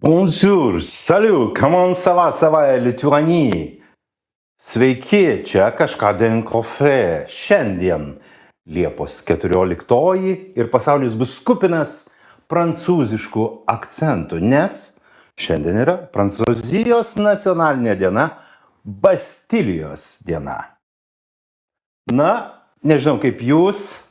Bonjour, salut, comment ça va, Lituanie? Sveiki, čia kažką Denkofe. Šiandien Liepos 14 ir pasaulis bus kupinas prancūziškų akcentų, nes šiandien yra Prancūzijos nacionalinė diena, Bastilijos diena. Na, nežinau kaip jūs,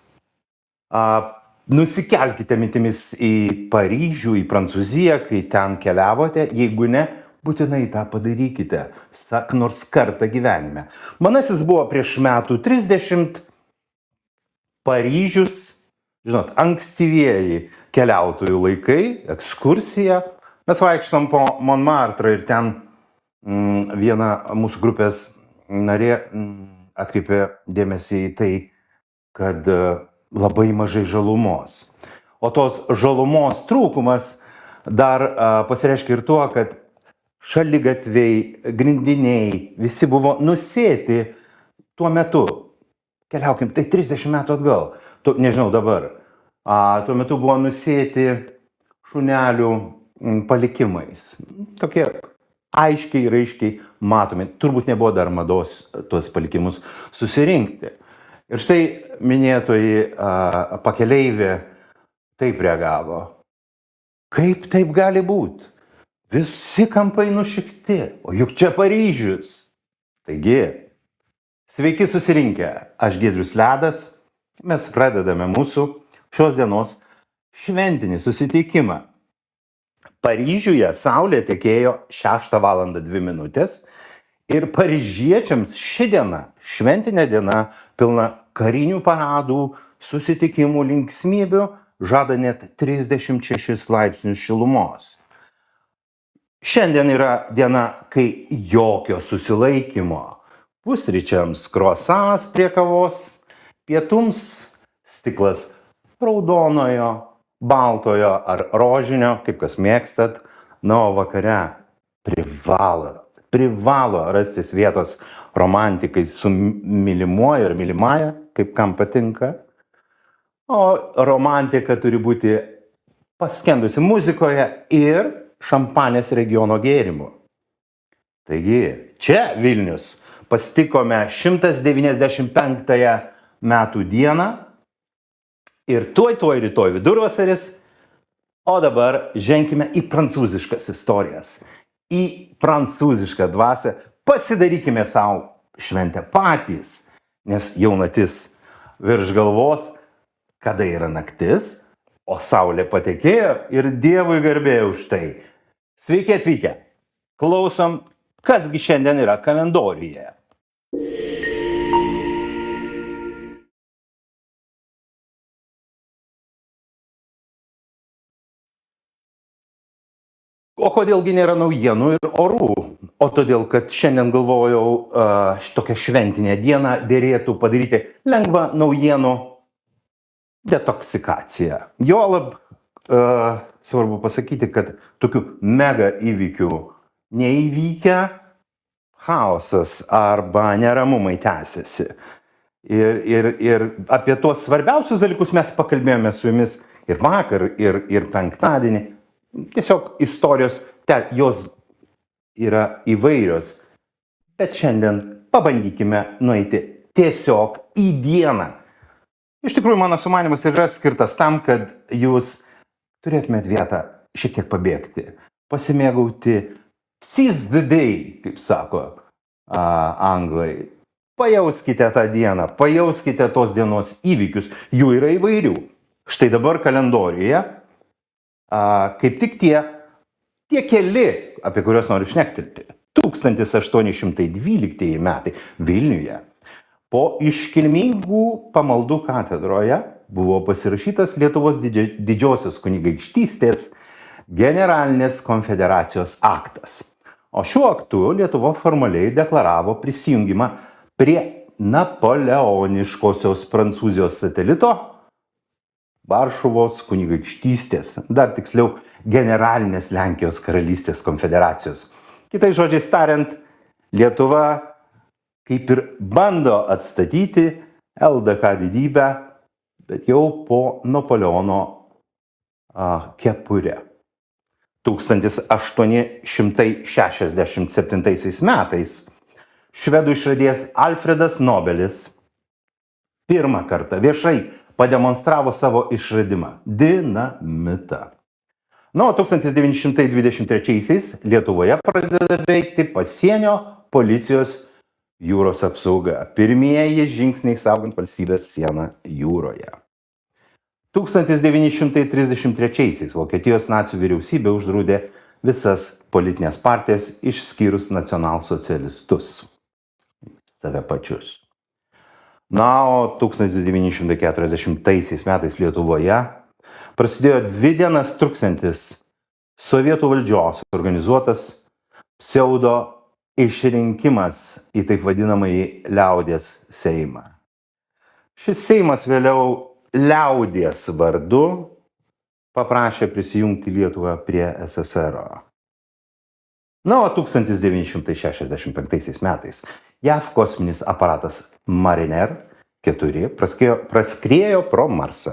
nusikelkite mintimis į Paryžių, į Prancūziją, kai ten keliavote, jeigu ne, būtinai tą padarykite, nors kartą gyvenime. Manasis buvo prieš metų 30, Paryžius, žinot, ankstyvieji keliautojų laikai, ekskursija. Mes vaikštom po Montmartre ir ten viena mūsų grupės narė atkreipė dėmesį į tai, kad labai mažai žalumos. O tos žalumos trūkumas dar pasireiškia ir tuo, kad šaligatviai, grindiniai, visi buvo nusėti tuo metu. Keliaukim, tai 30 metų atgal, nežinau dabar. Tuo metu buvo nusėti šunelių palikimais. Tokie aiškiai, raiškiai matomi. Turbūt nebuvo dar mados tuos palikimus susirinkti. Ir štai minėtoji pakeleivė taip reagavo. Kaip taip gali būti? Visi kampai nušikti, o juk čia Paryžius. Taigi, sveiki susirinkę, aš Giedrius Ledas, mes pradedame mūsų šios dienos šventinį susitikimą. Paryžiuje saulė tekėjo 6:02 ir paryžiečiams ši diena, šventinė diena, pilna karinių paradų, susitikimų, linksmybių, žada net 36 laipsnius šilumos. Šiandien yra diena, kai jokio susilaikymo. Pusryčiams kruasanas prie kavos, pietums stiklas raudonojo, baltojo ar rožinio, kaip kas mėgstat, na, o vakare privalo rastis vietos romantikai su mylimuoju ir mylimąja, kaip kam patinka. O romantika turi būti paskendusi muzikoje ir šampanės regiono gėrimų. Taigi, čia Vilnius pasitikome 195 metų dieną ir tuoj rytoj vidurvasaris, o dabar ženkime į prancūziškas istorijas, į prancūzišką dvasią, pasidarykime savo šventę patys, nes jaunatis virš galvos, kada yra naktis, o saulė patekėjo ir Dievui garbė už tai. Sveiki atvykę, klausom, kasgi šiandien yra kalendoriuje. O kodėlgi nėra naujienų ir orų? O todėl, kad šiandien galvojau, šitokią šventinę dieną dėrėtų padaryti lengvą naujienų detoksikaciją. Juolab svarbu pasakyti, kad tokių mega įvykių neįvykę, chaosas arba neramumai tęsiasi. Ir apie tuos svarbiausius dalykus mes pakalbėjome su jumis ir vakar, ir penktadienį. Tiesiog istorijos, jos yra įvairios, bet šiandien pabandykime nueiti tiesiog į dieną. Iš tikrųjų, mano sumanymas yra skirtas tam, kad jūs turėtumėt vietą šiek tiek pabėgti, pasimėgauti, seize the day, kaip sako anglai. Pajauskite tą dieną, pajauskite tos dienos įvykius, jų yra įvairių. Štai dabar kalendoriuje kaip tik tie keli, apie kuriuos noriu šnektelti. 1812 metai Vilniuje po iškilmingų pamaldų katedroje buvo pasirašytas Lietuvos didžiosios kunigaikštystės generalinės konfederacijos aktas. O šiuo aktu Lietuva formaliai deklaravo prisijungimą prie napoleoniškosios Prancūzijos satelito Varšuvos kunigaikštystės, dar tiksliau generalinės Lenkijos karalystės konfederacijos. Kitais žodžiais tariant, Lietuva kaip ir bando atstatyti LDK didybę, bet jau po Napoleono kepurę. 1867 metais švedų išradėjas Alfredas Nobelis pirmą kartą viešai pademonstravo savo išradimą – dinamitą. O 1923 Lietuvoje pradeda veikti pasienio policijos jūros apsauga. Pirmieji žingsniai saugant valstybės sieną jūroje. 1933 Vokietijos nacių vyriausybė uždraudė visas politinės partijas išskyrus nacionalsocialistus, save pačius. O 1940 metais Lietuvoje prasidėjo 2 dienas truksiantis sovietų valdžios organizuotas pseudo išrinkimas į taip vadinamąjį liaudies seimą. Šis seimas vėliau liaudies vardu paprašė prisijungti Lietuvą prie SSRO. O 1965 metais JAV kosminis aparatas Mariner 4 praskriejo pro Marsą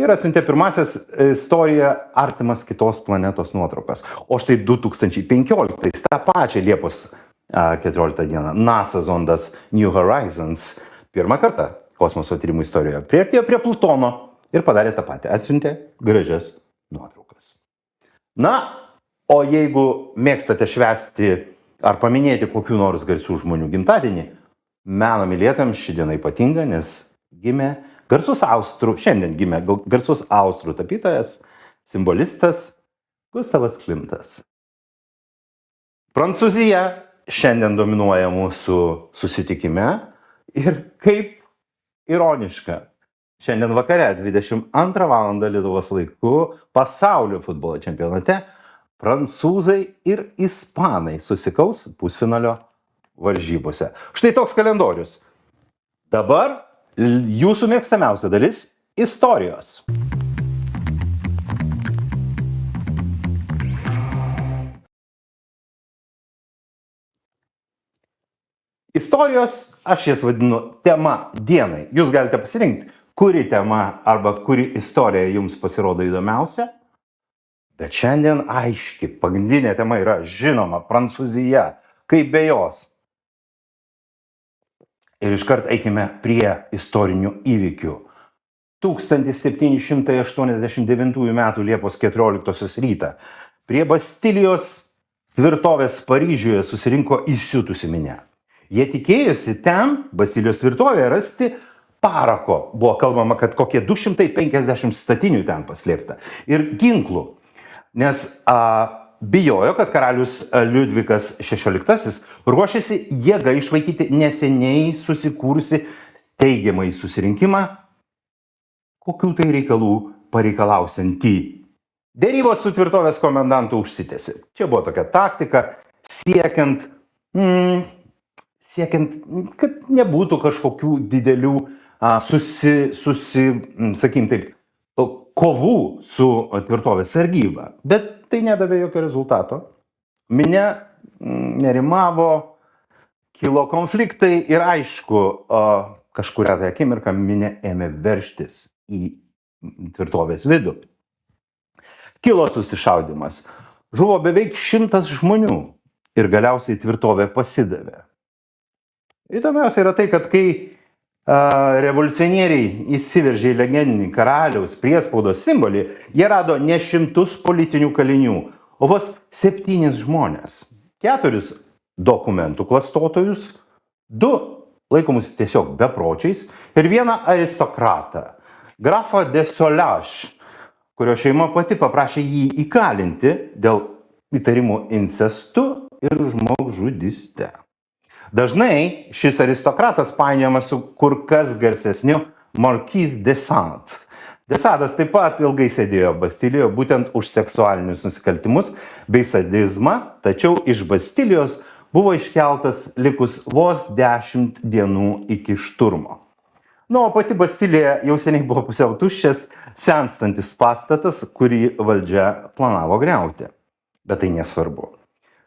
ir atsiuntė pirmasis istorijoje artimas kitos planetos nuotraukas. O štai 2015, tą pačią Liepos 14 dieną, NASA zondas New Horizons pirmą kartą kosmoso tyrimų istorijoje priartėjo prie Plutono ir padarė tą patį, atsiuntė gražias nuotraukas. O jeigu mėgstate švęsti ar paminėti kokių nors garsių žmonių gimtadienį, meno mylėtojams ši diena ypatinga, nes šiandien gimė garsus austrų tapytojas, simbolistas Gustavas Klimtas. Prancūzija šiandien dominuoja mūsų susitikime ir kaip ironiška, šiandien vakare 22 val. Lietuvos laiku pasaulio futbolo čempionate prancūzai ir ispanai susikaus pusfinalio varžybose. Štai toks kalendorius. Dabar jūsų mėgstamiausia dalis – istorijos. Istorijos, aš jas vadinu tema dienai. Jūs galite pasirinkti, kuri tema arba kuri istorija jums pasirodo įdomiausia. Bet šiandien aiški, pagrindinė tema yra žinoma Prancūzija, kaip be jos. Ir iškart eikime prie istorinių įvykių. 1789 m. Liepos 14 rytą prie Bastilijos tvirtovės Paryžiuje susirinko įsiutusi minia. Jie tikėjosi ten, Bastilijos tvirtovėje, rasti parako. Buvo kalbama, kad kokie 250 statinių ten paslėpta. Ir ginklų. Nes bijojo, kad karalius Liudvikas XVI ruošiasi jėga išvaikyti neseniai susikūrusi steigiamąjį susirinkimą, kokių tai reikalų pareikalausiantį. Derybos su tvirtovės komendantu užsitęsė. Čia buvo tokia taktika, siekiant, kad nebūtų kažkokių didelių kovų su tvirtovės sargyba. Bet tai nedavė jokio rezultato. Minia nerimavo, kilo konfliktai ir aišku, kažkurią tą akimirką minia ėmė veržtis į tvirtovės vidų. Kilo susišaudymas. Žuvo beveik 100 žmonių ir galiausiai tvirtovė pasidavė. Įdomiausia yra tai, kad kai revoliucionieriai įsiveržė į legendinį karaliaus priespaudos simbolį, jie rado ne 100 politinių kalinių, o vos 7 žmonės. 4 dokumentų klastotojus, 2 laikomus tiesiog bepročiais ir 1 aristokratą, grafą de Solaš, kurio šeima pati paprašė jį įkalinti dėl įtarimų incestu ir žmogžudyste. Dažnai šis aristokratas painiojamas su kur kas garsesniu Marquis de Sade. De Sadas taip pat ilgai sėdėjo Bastilijoje būtent už seksualinius nusikaltimus bei sadizmą, tačiau iš Bastilijos buvo iškeltas likus vos 10 dienų iki šturmo. O pati Bastilija jau seniai buvo pusiau tuščias, senstantis pastatas, kurį valdžia planavo griauti. Bet tai nesvarbu.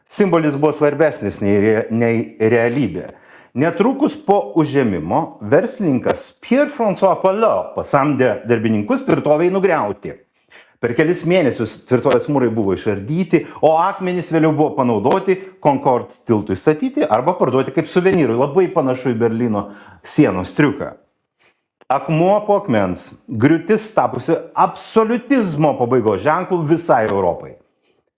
Simbolis buvo svarbesnis nei realybė. Netrukus po užėmimo verslininkas Pierre François Palot pasamdė darbininkus tvirtovei nugriauti. Per kelis mėnesius tvirtovės mūrai buvo išardyti, o akmenys vėliau buvo panaudoti Concord tiltui statyti arba parduoti kaip suvenyrui. Labai panašu į Berlyno sienos triuką. Akmuo po akmens, griūtis tapusi absoliutizmo pabaigos ženklų visai Europai.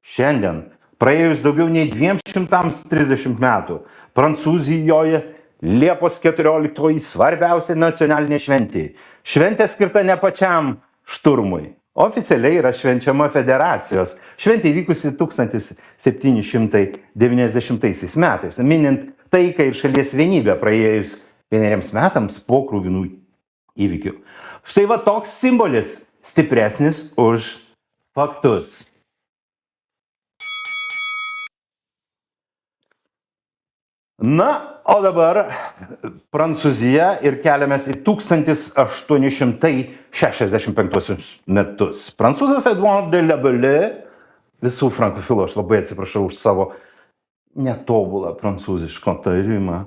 Šiandien, praėjus daugiau nei 230 metų, Prancūzijoje Liepos 14 svarbiausia nacionalinė šventė. Šventė skirta ne pačiam šturmui. Oficialiai yra švenčiama federacijos. Šventė įvykusi 1790 metais, minint taiką ir šalies vienybę praėjus 1 metams po krūvinų įvykių. Štai va toks simbolis stipresnis už faktus. Na, o dabar Prancūzija ir keliamės į 1865 metus. Prancūzas Edouard de la Ballie, visų frankofilų, aš labai atsiprašau už savo netobulą prancūzišką tarimą.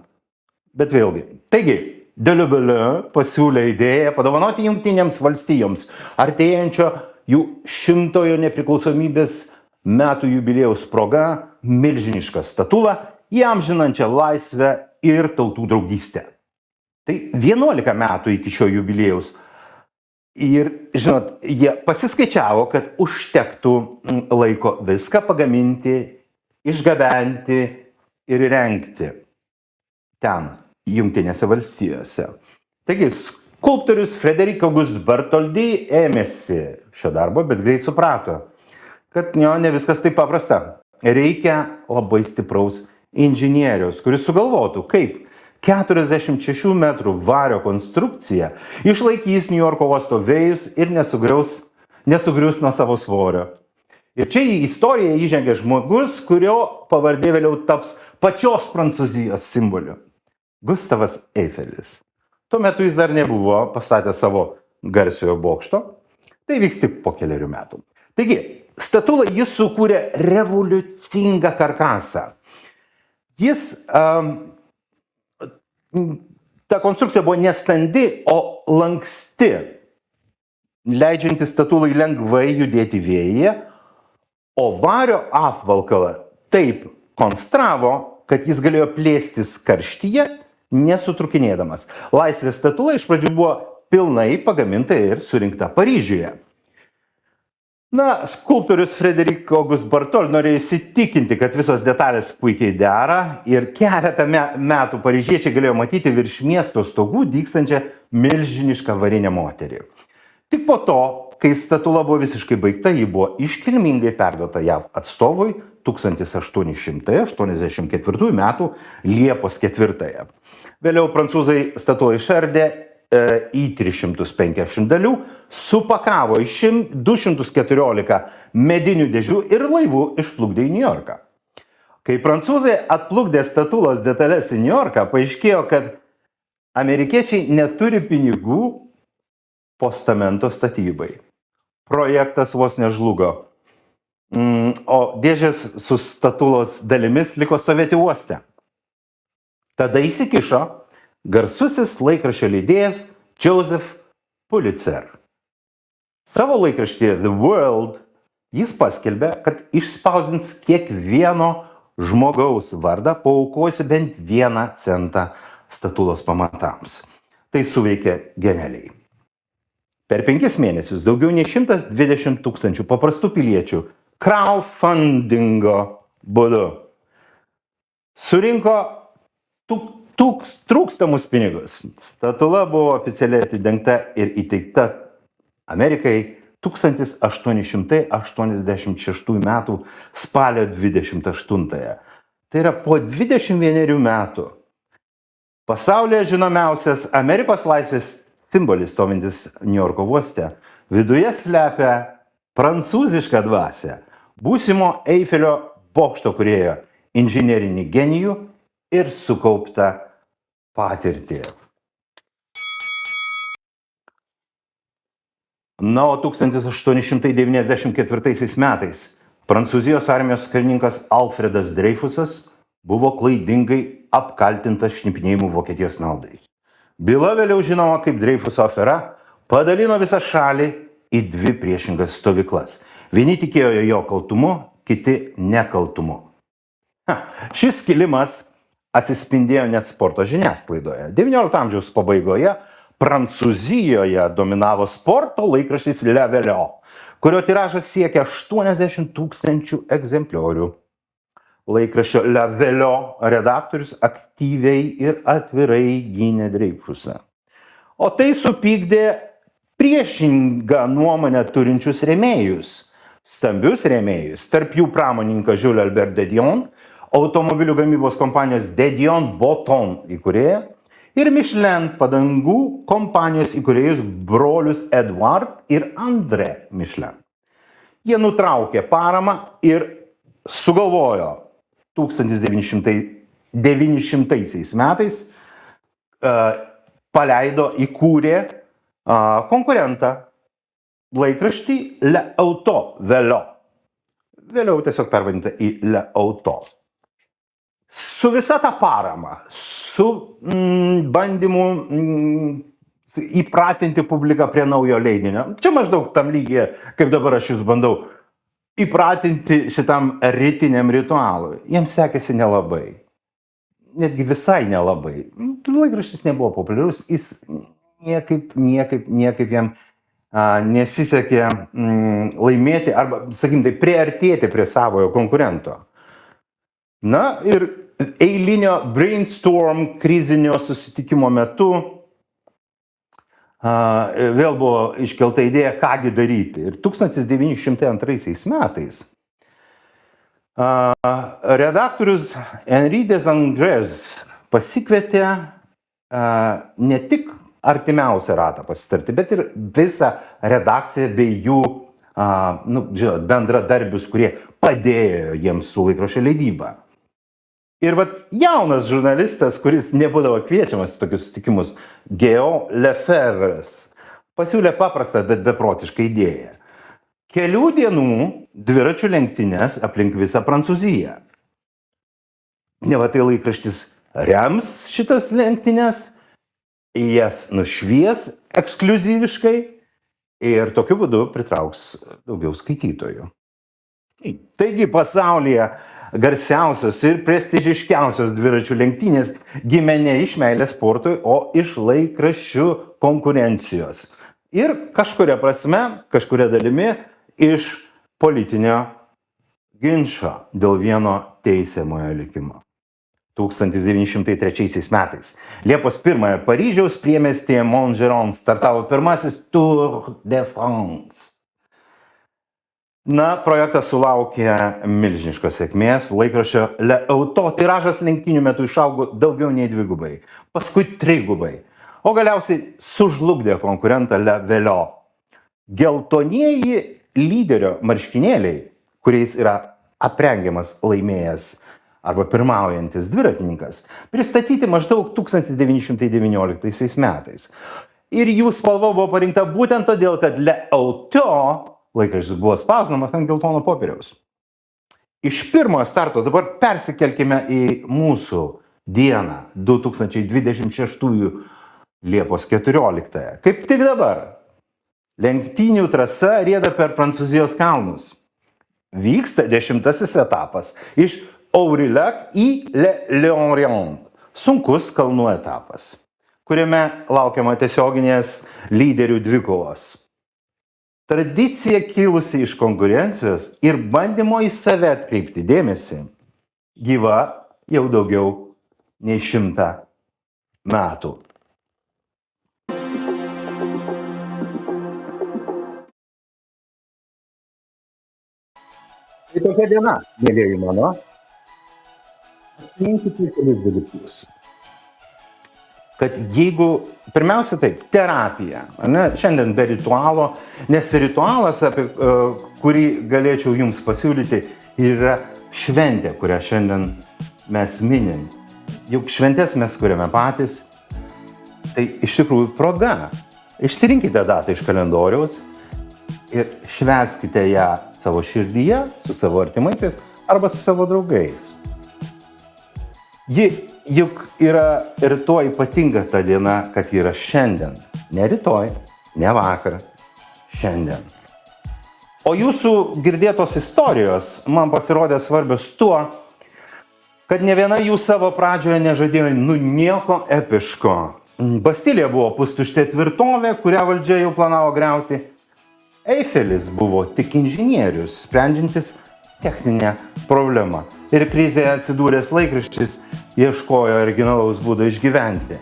Bet vėlgi, taigi, de la Ballie pasiūlė idėją padovanoti Jungtinėms valstijoms artėjančio jų 100-ojo nepriklausomybės metų jubiliejaus proga milžinišką statulą, įamžinančią laisvę ir tautų draugystę. Tai 11 metų iki šio jubiliejaus. Ir, žinot, jie pasiskaičiavo, kad užtektų laiko viską pagaminti, išgabenti ir įrengti ten, Jungtinėse valstijose. Taigi, skulptorius Frédéric Auguste Bartholdi ėmėsi šio darbo, bet greit suprato, kad ne viskas taip paprasta. Reikia labai stipraus inžinieriaus, kuris sugalvotų, kaip 46 metrų vario konstrukcija išlaikys New Yorko uosto vėjus ir nesugrius nuo savo svorio. Ir čia į istoriją įžengia žmogus, kurio pavardė vėliau taps pačios Prancūzijos simboliu. Gustavas Eifelis. Tuo metu jis dar nebuvo pastatęs savo garsiojo bokšto. Tai vyks tik po keliarių metų. Taigi, statulą jis sukūrė revoliucingą karkasą. Ta konstrukcija buvo nestandi, o lanksti, leidžianti statulai lengvai judėti vėjyje, o vario apvalkalą taip konstravo, kad jis galėjo plėstis karštyje, nesutrukinėdamas. Laisvės statula iš pradžių buvo pilnai pagaminta ir surinkta Paryžiuje. Na, skulptorius Frédéric Auguste Bartholdi norėjo įsitikinti, kad visos detalės puikiai dera ir keletą metų paryžiečiai galėjo matyti virš miesto stogų dygstančią milžinišką varinę moterį. Tik po to, kai statula buvo visiškai baigta, ji buvo iškilmingai perduota JAV atstovui 1884 metų Liepos 4. Vėliau prancūzai statulą išardė į 350 dalių, supakavo į 214 medinių dėžių ir laivų išplukdė į Niujorką. Kai prancūzai atplukdė statulos detalės į Niujorką, paaiškėjo, kad amerikiečiai neturi pinigų postamento statybai. Projektas vos nežlugo, o dėžės su statulos dalimis liko stovėti uoste. Tada įsikišo garsusis laikraščio leidėjas Joseph Pulitzer. Savo laikraštyje The World jis paskelbė, kad išspausdins kiekvieno žmogaus vardą, paaukosiu bent 1 centą statulos pamatams. Tai suveikė genialiai. Per 5 mėnesius daugiau nei 120 000 paprastų piliečių crowdfundingo būdu surinko trūkstamus pinigus. Statula buvo oficialiai atidengta ir įteikta Amerikai 1886 metų spalio 28. Tai yra po 21 metų. Pasaulyje žinomiausias Amerikos laisvės simbolis stovintis Niujorko uoste viduje slepia prancūzišką dvasią, būsimo Eifelio bokšto kūrėjo inžinerinį genijų ir sukauptą patirtį. Na, o 1894 metais Prancūzijos armijos karininkas Alfredas Dreyfusas buvo klaidingai apkaltintas šnipinėjimu Vokietijos naudai. Byla vėliau žinoma kaip Dreyfuso afera padalino visą šalį į dvi priešingas stovyklas. Vieni tikėjo jo kaltumu, kiti nekaltumu. Šis skilimas atsispindėjo net sporto žiniasklaidoje. XIX amžiaus pabaigoje Prancūzijoje dominavo sporto laikraštis Le Velio, kurio tiražas siekia 80 000 egzempliorių. Laikraščio Le Velio redaktorius aktyviai ir atvirai gynė Dreyfusą. O tai supykdė priešingą nuomonę turinčius rėmėjus, stambius rėmėjus, tarp jų pramoninką Jules Albert de Dion, automobilių gamybos kompanijos De Dion Botton įkūrėją, ir Michelin padangų kompanijos įkūrėjus brolius Edouard ir André Michelin. Jie nutraukė paramą ir sugalvojo 1900 metais įkūrė konkurentą laikraštį Le Auto Velio. Vėliau tiesiog pervadinta į Le Auto. Su visa ta parama, su bandymu įpratinti publiką prie naujo leidinio. Čia maždaug tam lygyje, kaip dabar aš jūs bandau įpratinti šitam rytiniam ritualui. Jiems sekėsi nelabai. Netgi visai nelabai. Laikraštis nebuvo populiarus, jis niekaip jam nesisekė laimėti arba, sakykim, tai priartėti prie savojo konkurento. Na ir eilinio brainstorm krizinio susitikimo metu vėl buvo iškelta idėja, kągi daryti. Ir 1902 metais redaktorius Henri Desangres pasikvietė ne tik artimiausią ratą pasitarti, bet ir visą redakciją bei jų bendradarbius, kurie padėjo jiems su laikraščio leidyba. Ir jaunas žurnalistas, kuris nebūdavo kviečiamas į tokius susitikimus, Guillaume Lefebvre'as, pasiūlė paprastą, bet beprotišką idėją. Kelių dienų dviračių lenktynės aplink visą Prancūziją. Neva tai laikraštis rems šitas lenktynės, jas nušvies ekskliuzyviškai ir tokiu būdu pritrauks daugiau skaitytojų. Taigi pasaulyje garsiausios ir prestižiškiausios dviračių lenktynės gimė ne iš meilės sportui, o iš laikraščių konkurencijos. Ir kažkuria prasme, kažkuria dalimi iš politinio ginčo dėl vieno teisiamojo likimo. 1903 metais. Liepos 1 Paryžiaus priemiestyje Montgeron startavo pirmasis Tour de France. Na, projektas sulaukė milžiniškos sėkmės. Laikraščio Le Auto tiražas lenktynių metu išaugo daugiau nei 2, paskui 3, o galiausiai sužlugdė konkurentą Le Velio. Geltonieji lyderio marškinėliai, kuriais yra aprengiamas laimėjęs arba pirmaujantis dviratininkas, pristatyti maždaug 1919 metais. Ir jų spalva buvo parinkta būtent todėl, kad Le Auto laikraštis buvo spausdinamas ant geltono popieriaus. Iš pirmojo starto dabar persikelkime į mūsų dieną, 2026 Liepos 14. Kaip tik dabar. Lenktynių trasa rieda per Prancūzijos kalnus. Vyksta 10. etapas iš Aurillac į Le Lorient. Sunkus kalnų etapas, kuriame laukiama tiesioginės lyderių dvikovos. Tradicija kilusi iš konkurencijos ir bandymo į save atkreipti dėmesį gyva jau daugiau nei 100 metų. Tai tokia diena, mėlėjai mano. Atsiminkite kelius dalykus. Kad jeigu, pirmiausia taip, terapija, ne? Šiandien be ritualo, nes ritualas, apie kurį galėčiau jums pasiūlyti, yra šventė, kurią šiandien mes minim. Juk šventės mes kuriame patys, tai iš tikrųjų proga. Išsirinkite datą iš kalendoriaus ir švęskite ją savo širdyje, su savo artimaisiais arba su savo draugais. Ji juk yra ir tuo ypatinga ta diena, kad yra šiandien. Ne rytoj, ne vakar. šiandien. O jūsų girdėtos istorijos man pasirodė svarbios tuo, kad ne viena jų savo pradžioje nežadėjo nieko epiško. Bastilija buvo pustuštė tvirtovė, kurią valdžia jau planavo griauti. Eifelis buvo tik inžinierius, sprendžiantis techninę problemą. Ir krizėje atsidūręs laikraštis ieškojo originalaus būdo išgyventi.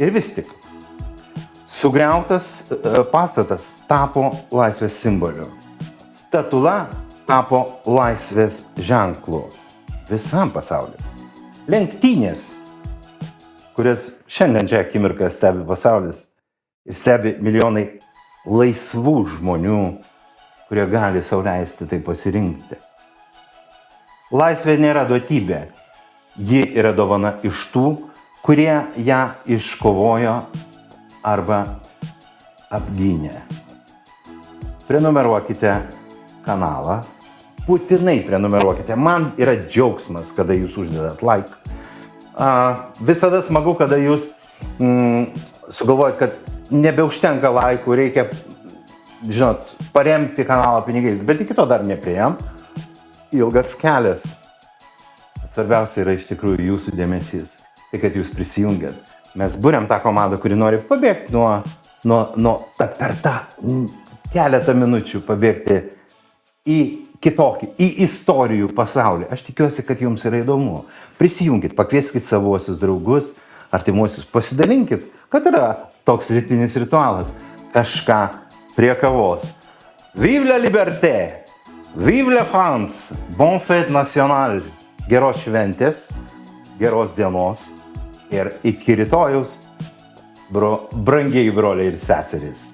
Ir vis tik, sugriautas pastatas tapo laisvės simboliu. Statula tapo laisvės ženklu visam pasauliu. Lenktynės, kurias šiandien čia akimirką stebi pasaulis ir stebi milijonai laisvų žmonių, kurie gali sau leisti tai pasirinkti. Laisvė nėra duotybė, ji yra dovana iš tų, kurie ją iškovojo arba apgynė. Prenumeruokite kanalą, būtinai prenumeruokite. Man yra džiaugsmas, kada jūs uždedat like. Visada smagu, kada jūs sugalvojat, kad nebeužtenka laikų, reikia, žinot, paremti kanalą pinigais, bet iki to dar nepriejom. Ilgas kelias. Svarbiausia yra iš tikrųjų jūsų dėmesys. Tai, kad jūs prisijungiat. Mes būrėm tą komandą, kuri nori pabėgti per tą keletą minučių pabėgti į kitokį, į istorijų pasaulį. Aš tikiuosi, kad jums yra įdomu. Prisijungit, pakvieskit savuosius draugus, artimuosius, pasidalinkit, kad yra toks rytinis ritualas. Kažką prie kavos. Vive la liberté! Vive la France! Bon fête nationale! Geros šventės, geros dienos ir iki rytojaus, brangiai broliai ir seserys.